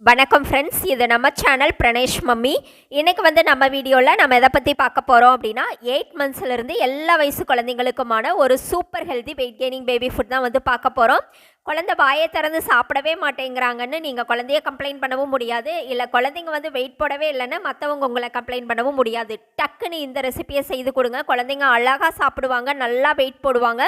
வணக்கம் ஃப்ரெண்ட்ஸ், இது நம்ம சேனல் பிரணேஷ் மம்மி. இன்றைக்கி நம்ம வீடியோவில் நம்ம எதை பற்றி பார்க்க போகிறோம் அப்படின்னா 8 மந்த்ஸ்லேருந்து எல்லா வயசு குழந்தைங்களுக்குமான ஒரு super healthy wait gaining baby food தான் பார்க்க போகிறோம். குழந்தை வாயை திறந்து சாப்பிடவே மாட்டேங்கிறாங்கன்னு நீங்கள் குழந்தைய கம்ப்ளைண்ட் பண்ணவும் முடியாது, இல்லை குழந்தைங்க வெயிட் போடவே இல்லைன்னு மற்றவங்க உங்களை கம்ப்ளைண்ட் பண்ணவும் முடியாது. டக்குன்னு இந்த ரெசிபியை செய்து கொடுங்க. குழந்தைங்க அழகாக சாப்பிடுவாங்க, நல்லா வெயிட் போடுவாங்க.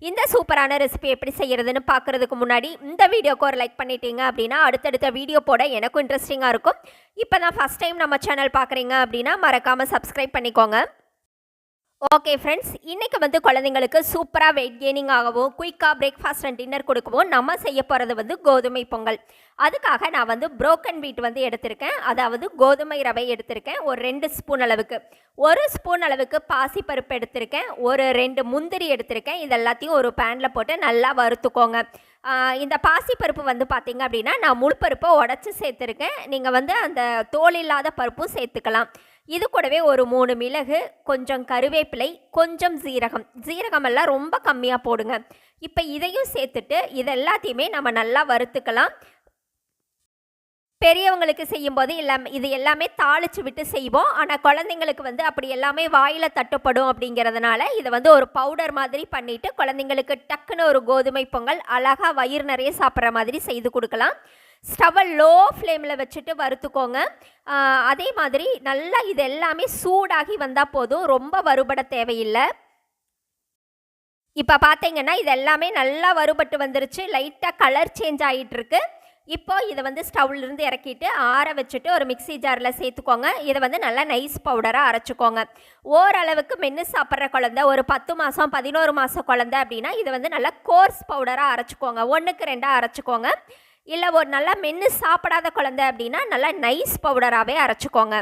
இந்த சூப்பரான ரெசிபி எப்படி செய்கிறதுன்னு பார்க்குறதுக்கு முன்னாடி இந்த வீடியோக்கு ஒரு லைக் பண்ணிட்டீங்க அப்படின்னா அடுத்தடுத்த வீடியோ போட எனக்கும் இன்ட்ரெஸ்டிங்காக இருக்கும். இப்போ தான் ஃபஸ்ட் டைம் நம்ம சேனல் பார்க்குறீங்க அப்படின்னா மறக்காமல் சப்ஸ்கிரைப் பண்ணிக்கோங்க. ஓகே ஃப்ரெண்ட்ஸ், இன்றைக்கி குழந்தைங்களுக்கு சூப்பராக வெயிட் கெய்னிங் ஆகவும் குயிக்காக பிரேக்ஃபாஸ்ட் அண்ட் டின்னர் கொடுக்கவும் நம்ம செய்ய போகிறது கோதுமை பொங்கல். அதுக்காக நான் புரோக்கன் வீட் எடுத்திருக்கேன், அதாவது கோதுமை ரவை எடுத்திருக்கேன். ஒரு 2 ஸ்பூன் அளவுக்கு, 1 ஸ்பூன் அளவுக்கு பாசிப்பருப்பு எடுத்திருக்கேன், ஒரு 2 முந்திரி எடுத்திருக்கேன். இது எல்லாத்தையும் ஒரு பேனில் போட்டு நல்லா வறுத்துக்கோங்க. இந்த பாசிப்பருப்பு பார்த்தீங்க அப்படின்னா நான் முழுப்பருப்பை உடச்சி சேர்த்துருக்கேன். நீங்கள் அந்த தோல் இல்லாத பருப்பும் சேர்த்துக்கலாம். இது கூடவே ஒரு 3 மிளகு, கொஞ்சம் கருவேப்பிலை, கொஞ்சம் ஜீரகம் எல்லாம் ரொம்ப கம்மியாக போடுங்க. இப்போ இதையும் சேர்த்துட்டு இது எல்லாத்தையுமே நம்ம நல்லா வறுத்துக்கலாம். பெரியவங்களுக்கு செய்யும்போது இது எல்லாமே தாளித்து விட்டு செய்வோம். ஆனால் குழந்தைங்களுக்கு அப்படி எல்லாமே வாயில் தட்டுப்படும் அப்படிங்கிறதுனால இதை ஒரு பவுடர் மாதிரி பண்ணிவிட்டு குழந்தைங்களுக்கு டக்குன்னு ஒரு கோதுமை பொங்கல் அழகாக வயிறு நிறைய சாப்பிட்ற மாதிரி செய்து கொடுக்கலாம். ஸ்டவ்வை லோ ஃப்ளேமில் வச்சுட்டு வறுத்துக்கோங்க. அதே மாதிரி நல்லா இது எல்லாமே சூடாகி வந்தால் போதும், ரொம்ப வறுபட தேவையில்லை. இப்போ பார்த்தீங்கன்னா இது எல்லாமே நல்லா வறுபட்டு வந்துருச்சு, லைட்டாக கலர் சேஞ்ச் ஆகிட்டுருக்கு. இப்போது இதை ஸ்டவ்லேருந்து இறக்கிட்டு ஆற வச்சுட்டு ஒரு மிக்சி ஜாரில் சேர்த்துக்கோங்க. இதை நல்லா நைஸ் பவுடராக அரைச்சிக்கோங்க. ஓரளவுக்கு மென்று சாப்பிட்ற குழந்தை, ஒரு 10 மாதம் 11 மாதம் குழந்தை அப்படின்னா இதை நல்லா கோர்ஸ் பவுடராக அரைச்சிக்கோங்க. 1க்கு 2 அரைச்சிக்கோங்க. இல்லை ஒரு நல்லா மென்று சாப்பிடாத குழந்தை அப்படின்னா நல்லா நைஸ் பவுடராகவே அரைச்சிக்கோங்க.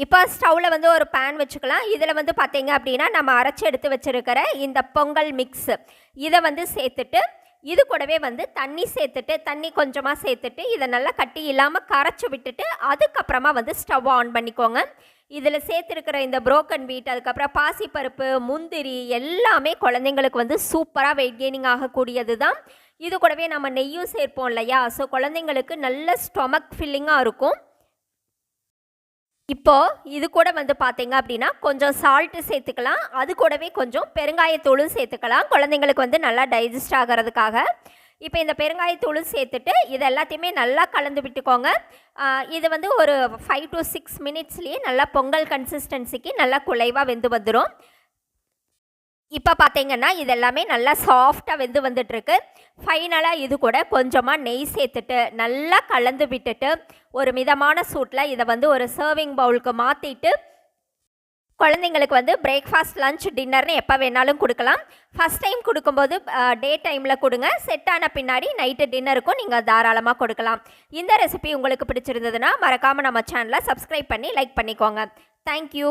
இப்போ ஸ்டவ்வில் ஒரு பேன் வச்சுக்கலாம். இதில் பார்த்தீங்க அப்படின்னா நம்ம அரைச்சி எடுத்து வச்சுருக்கிற இந்த பொங்கல் மிக்ஸு இதை சேர்த்துட்டு இது கூடவே தண்ணி சேர்த்துட்டு, தண்ணி கொஞ்சமாக சேர்த்துட்டு இதை நல்லா கட்டி இல்லாமல் கரைச்சி விட்டுட்டு அதுக்கப்புறமா ஸ்டவ் ஆன் பண்ணிக்கோங்க. இதில் சேர்த்துருக்கிற இந்த புரோக்கன் வீட், அதுக்கப்புறம் பாசிப்பருப்பு, முந்திரி எல்லாமே குழந்தைங்களுக்கு சூப்பராக வெயிட் கெய்னிங் ஆகக்கூடியது தான். இது கூடவே நம்ம நெய்யும் சேர்ப்போம் இல்லையா, ஸோ குழந்தைங்களுக்கு நல்ல ஸ்டொமக் ஃபில்லிங்காக இருக்கும். இப்போது இது கூட பார்த்தீங்க அப்படின்னா கொஞ்சம் சால்ட்டு சேர்த்துக்கலாம். அது கூடவே கொஞ்சம் பெருங்காயத்தூளும் சேர்த்துக்கலாம், குழந்தைங்களுக்கு நல்லா டைஜஸ்ட் ஆகிறதுக்காக. இப்போ இந்த பெருங்காயத்தூளும் சேர்த்துட்டு இது எல்லாத்தையுமே நல்லா கலந்து விட்டுக்கோங்க. இது ஒரு 5 to 6 மினிட்ஸ்லேயே நல்லா பொங்கல் கன்சிஸ்டன்சிக்கு நல்லா குலைவாக வெந்து வந்துடும். இப்போ பார்த்தீங்கன்னா இது எல்லாமே நல்லா சாஃப்டாக வந்துட்டுருக்கு. ஃபைனலாக இது கூட கொஞ்சமாக நெய் சேர்த்துட்டு நல்லா கலந்து விட்டுட்டு ஒரு மிதமான சூட்டில் இதை ஒரு சர்விங் பவுலுக்கு மாற்றிட்டு குழந்தைங்களுக்கு பிரேக்ஃபாஸ்ட், லஞ்ச், டின்னர்னு எப்போ வேணாலும் கொடுக்கலாம். ஃபஸ்ட் டைம் கொடுக்கும்போது டே டைமில் கொடுங்க. செட் ஆன பின்னாடி நைட்டு டின்னருக்கும் நீங்கள் தாராளமாக கொடுக்கலாம். இந்த ரெசிபி உங்களுக்கு பிடிச்சிருந்ததுன்னா மறக்காமல் நம்ம சேனலை சப்ஸ்கிரைப் பண்ணி லைக் பண்ணிக்கோங்க. தேங்க்யூ.